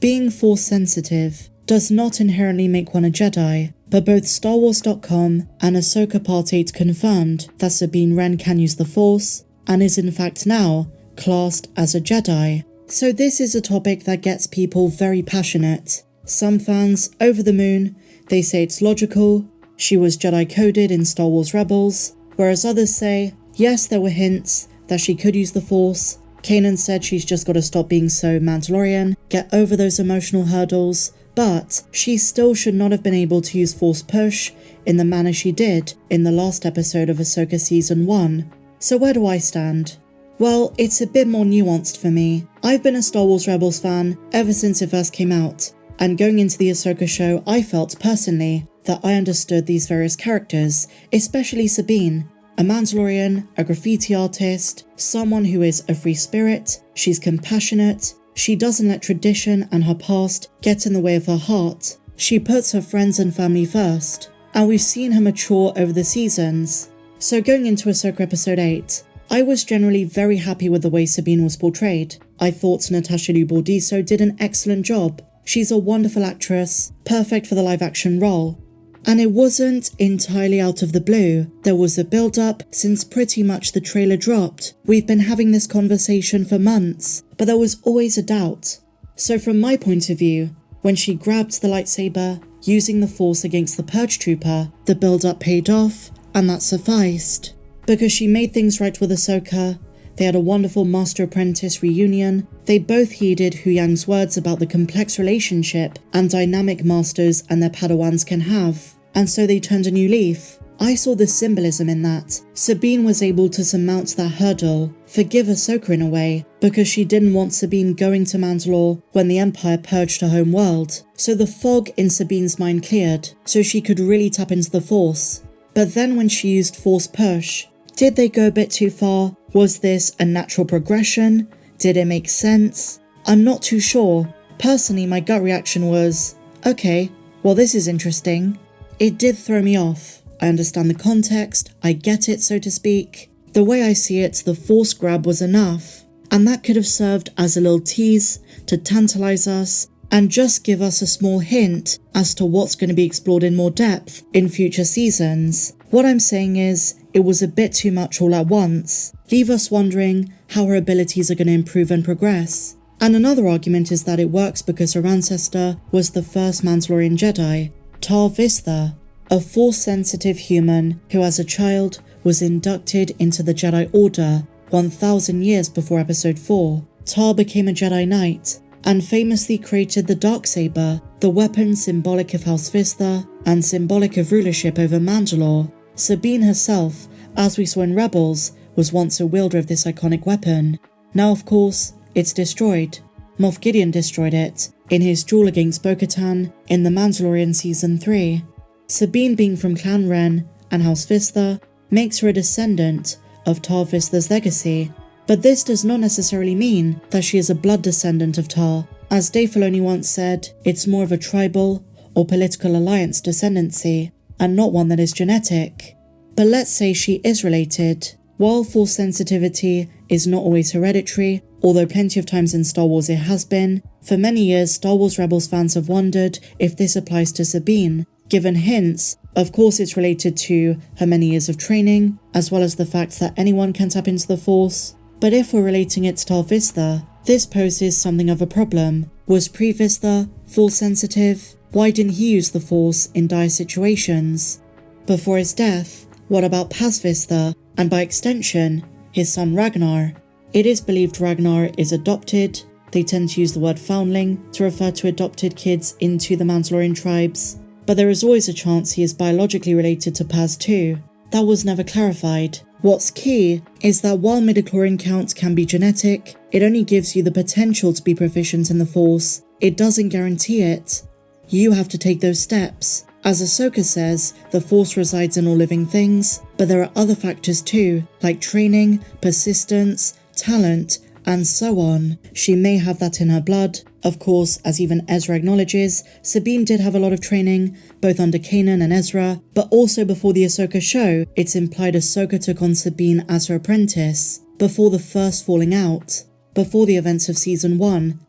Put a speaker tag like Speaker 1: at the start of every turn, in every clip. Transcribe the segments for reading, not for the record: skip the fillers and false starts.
Speaker 1: Being Force sensitive does not inherently make one a Jedi, but both StarWars.com and Ahsoka Part 8 confirmed that Sabine Wren can use the Force, and is in fact now classed as a Jedi. So this is a topic that gets people very passionate. Some fans over the moon, they say it's logical, she was Jedi coded in Star Wars Rebels, whereas others say, yes, there were hints that she could use the Force. Kanan said she's just got to stop being so Mandalorian, get over those emotional hurdles, but she still should not have been able to use Force Push in the manner she did in the last episode of Ahsoka Season 1. So where do I stand? Well, it's a bit more nuanced for me. I've been a Star Wars Rebels fan ever since it first came out, and going into the Ahsoka show, I felt personally that I understood these various characters, especially Sabine, a Mandalorian, a graffiti artist, someone who is a free spirit, she's compassionate, she doesn't let tradition and her past get in the way of her heart, she puts her friends and family first, and we've seen her mature over the seasons. So going into Ahsoka Episode 8, I was generally very happy with the way Sabine was portrayed. I thought Natasha Liu Bordizzo did an excellent job. She's a wonderful actress, perfect for the live-action role. And it wasn't entirely out of the blue. There was a build-up since pretty much the trailer dropped. We've been having this conversation for months, but there was always a doubt. So from my point of view, when she grabbed the lightsaber, using the Force against the Purge Trooper, the build-up paid off, and that sufficed. Because she made things right with Ahsoka, they had a wonderful master-apprentice reunion, they both heeded Hu Yang's words about the complex relationship and dynamic masters and their Padawans can have, and so they turned a new leaf. I saw the symbolism in that. Sabine was able to surmount that hurdle, forgive Ahsoka in a way, because she didn't want Sabine going to Mandalore when the Empire purged her home world. So the fog in Sabine's mind cleared, so she could really tap into the Force. But then when she used Force Push, did they go a bit too far? Was this a natural progression? Did it make sense? I'm not too sure. Personally, my gut reaction was, okay, well this is interesting. It did throw me off. I understand the context, I get it so to speak. The way I see it, the Force grab was enough, and that could have served as a little tease to tantalize us and just give us a small hint as to what's going to be explored in more depth in future seasons. What I'm saying is, it was a bit too much all at once, leave us wondering how her abilities are going to improve and progress. And another argument is that it works because her ancestor was the first Mandalorian Jedi, Tarre Vizsla, a Force-sensitive human who as a child was inducted into the Jedi Order 1,000 years before Episode 4. Tarre became a Jedi Knight, and famously created the Darksaber, the weapon symbolic of House Vizsla and symbolic of rulership over Mandalore. Sabine herself, as we saw in Rebels, was once a wielder of this iconic weapon. Now of course, it's destroyed. Moff Gideon destroyed it in his duel against Bo-Katan in The Mandalorian Season 3. Sabine being from Clan Wren and House Vizsla makes her a descendant of Tarre Vizsla's legacy. But this does not necessarily mean that she is a blood descendant of Tarre. As Dave Filoni once said, it's more of a tribal or political alliance descendancy, and not one that is genetic. But let's say she is related. While Force sensitivity is not always hereditary, although plenty of times in Star Wars it has been, for many years Star Wars Rebels fans have wondered if this applies to Sabine. Given hints, of course it's related to her many years of training, as well as the fact that anyone can tap into the Force. But if we're relating it to Tarre Vizsla, this poses something of a problem. Was Pre-Vizsla Force sensitive? Why didn't he use the Force in dire situations? Before his death, what about Paz Vizsla, and by extension, his son Ragnar? It is believed Ragnar is adopted. They tend to use the word foundling to refer to adopted kids into the Mandalorian tribes, but there is always a chance he is biologically related to Paz too. That was never clarified. What's key is that while midichlorian counts can be genetic, it only gives you the potential to be proficient in the Force. It doesn't guarantee it. You have to take those steps. As Ahsoka says, the Force resides in all living things, but there are other factors too, like training, persistence, talent, and so on. She may have that in her blood. Of course, as even Ezra acknowledges, Sabine did have a lot of training, both under Kanan and Ezra, but also before the Ahsoka show, it's implied Ahsoka took on Sabine as her apprentice, before the first falling out, before the events of Season 1.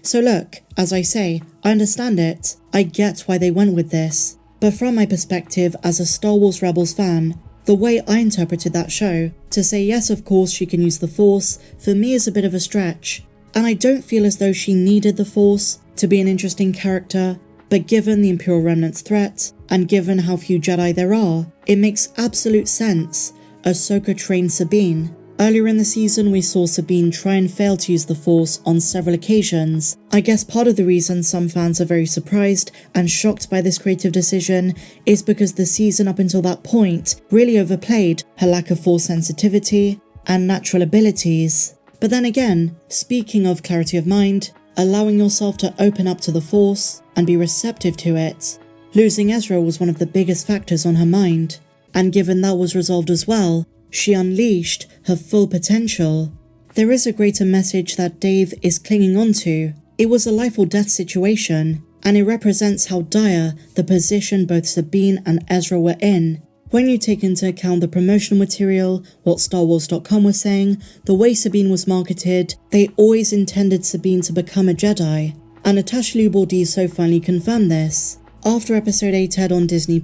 Speaker 1: So look, as I say, I understand it. I get why they went with this. But from my perspective as a Star Wars Rebels fan, the way I interpreted that show, to say yes of course she can use the Force, for me is a bit of a stretch. And I don't feel as though she needed the Force to be an interesting character, but given the Imperial Remnant's threat, and given how few Jedi there are, it makes absolute sense. Ahsoka trained Sabine. Earlier in the season we saw Sabine try and fail to use the Force on several occasions. I guess part of the reason some fans are very surprised and shocked by this creative decision is because the season up until that point really overplayed her lack of Force sensitivity and natural abilities. But then again, speaking of clarity of mind, allowing yourself to open up to the Force and be receptive to it, losing Ezra was one of the biggest factors on her mind. And given that was resolved as well, she unleashed her full potential. There is a greater message that Dave is clinging on to. It was a life or death situation, and it represents how dire the position both Sabine and Ezra were in. When you take into account the promotional material, what StarWars.com was saying, the way Sabine was marketed, they always intended Sabine to become a Jedi. And Natasha Bordizzo finally confirmed this. After episode 8 aired on Disney+,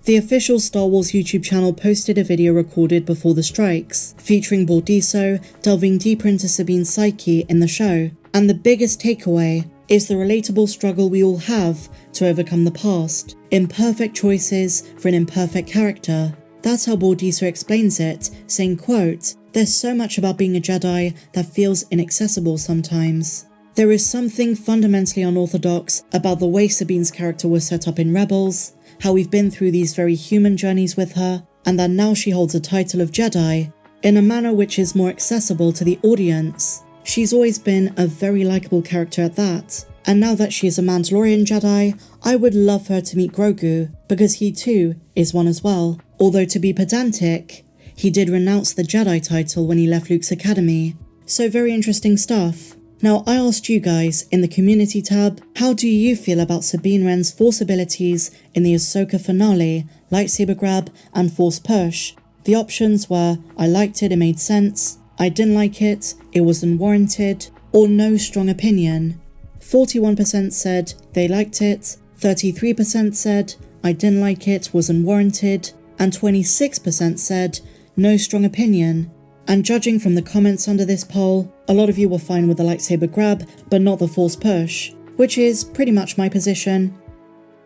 Speaker 1: the official Star Wars YouTube channel posted a video recorded before the strikes, featuring Bordizzo delving deeper into Sabine's psyche in the show. And the biggest takeaway is the relatable struggle we all have to overcome the past. Imperfect choices for an imperfect character. That's how Bordizzo explains it, saying, quote, "There's so much about being a Jedi that feels inaccessible sometimes. There is something fundamentally unorthodox about the way Sabine's character was set up in Rebels, how we've been through these very human journeys with her, and that now she holds a title of Jedi in a manner which is more accessible to the audience. She's always been a very likable character at that, and now that she is a Mandalorian Jedi, I would love her to meet Grogu, because he too is one as well. Although to be pedantic, he did renounce the Jedi title when he left Luke's academy. So very interesting stuff. Now, I asked you guys in the community tab, how do you feel about Sabine Wren's Force abilities in the Ahsoka finale, lightsaber grab and Force push? The options were, I liked it made sense, I didn't like it wasn't warranted, or no strong opinion. 41% said they liked it, 33% said I didn't like it wasn't warranted, and 26% said no strong opinion. And judging from the comments under this poll, a lot of you were fine with the lightsaber grab, but not the Force push, which is pretty much my position.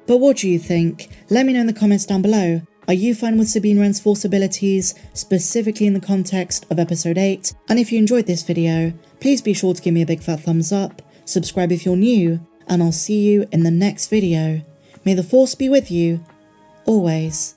Speaker 1: But what do you think? Let me know in the comments down below. Are you fine with Sabine Wren's Force abilities, specifically in the context of episode 8? And if you enjoyed this video, please be sure to give me a big fat thumbs up, subscribe if you're new, and I'll see you in the next video. May the Force be with you, always.